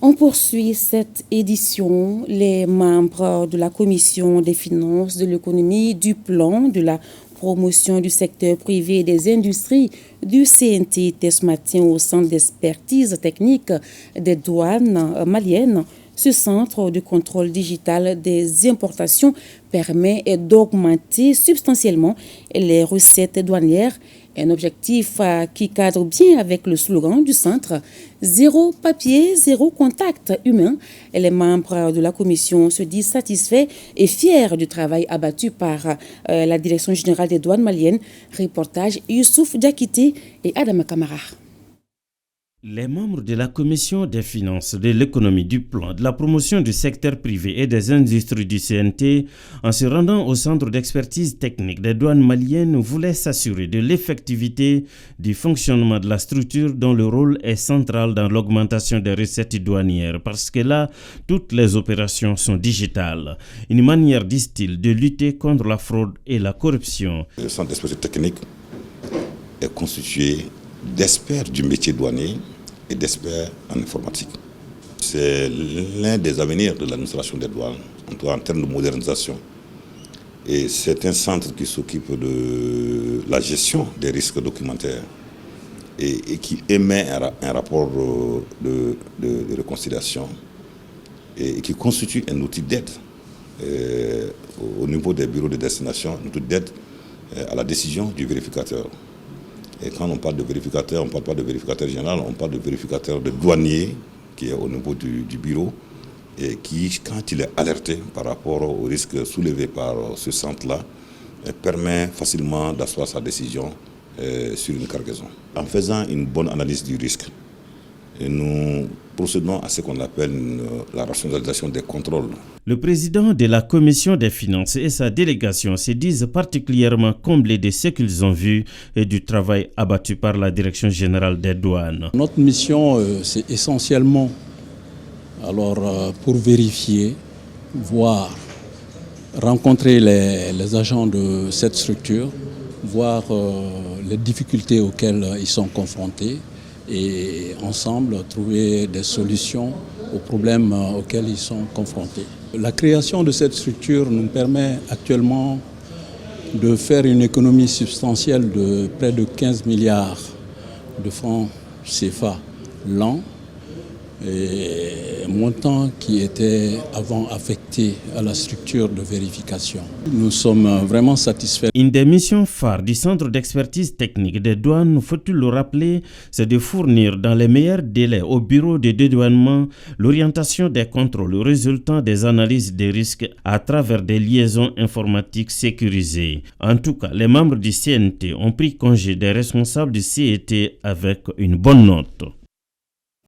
On poursuit cette édition. Les membres de la Commission des finances, de l'économie, du plan, de la promotion du secteur privé et des industries du CNT étaient ce matin au centre d'expertise technique des douanes maliennes. Ce centre de contrôle digital des importations permet d'augmenter substantiellement les recettes douanières. Un objectif qui cadre bien avec le slogan du centre « Zéro papier, zéro contact humain ». Les membres de la commission se disent satisfaits et fiers du travail abattu par la Direction générale des douanes maliennes. Reportage Youssouf Diakité et Adama Kamara. Les membres de la Commission des finances, de l'économie, du plan, de la promotion du secteur privé et des industries du CNT, en se rendant au centre d'expertise technique des douanes maliennes, voulaient s'assurer de l'effectivité du fonctionnement de la structure dont le rôle est central dans l'augmentation des recettes douanières, parce que là, toutes les opérations sont digitales. Une manière, disent-ils, de lutter contre la fraude et la corruption. Le centre d'expertise technique est constitué d'experts du métier douanier et d'experts en informatique. C'est l'un des avenirs de l'administration des douanes, en termes de modernisation. Et c'est un centre qui s'occupe de la gestion des risques documentaires et qui émet un rapport de réconciliation et qui constitue un outil d'aide au niveau des bureaux de destination, un outil d'aide à la décision du vérificateur. Et quand on parle de vérificateur, on ne parle pas de vérificateur général, on parle de vérificateur de douanier qui est au niveau du bureau et qui, quand il est alerté par rapport aux risques soulevés par ce centre-là, permet facilement d'asseoir sa décision sur une cargaison. En faisant une bonne analyse du risque, nous procédons à ce qu'on appelle la rationalisation des contrôles. Le président de la Commission des finances et sa délégation se disent particulièrement comblés de ce qu'ils ont vu et du travail abattu par la Direction générale des douanes. Notre mission, c'est essentiellement pour vérifier, voir, rencontrer les agents de cette structure, voir les difficultés auxquelles ils sont confrontés et ensemble trouver des solutions aux problèmes auxquels ils sont confrontés. La création de cette structure nous permet actuellement de faire une économie substantielle de près de 15 milliards de francs CFA l'an, et montant qui était avant affecté à la structure de vérification. Nous sommes vraiment satisfaits. Une des missions phares du Centre d'expertise technique des douanes, faut-il le rappeler, c'est de fournir dans les meilleurs délais au bureau de dédouanement l'orientation des contrôles résultant des analyses des risques à travers des liaisons informatiques sécurisées. En tout cas, les membres du CNT ont pris congé des responsables du CET avec une bonne note.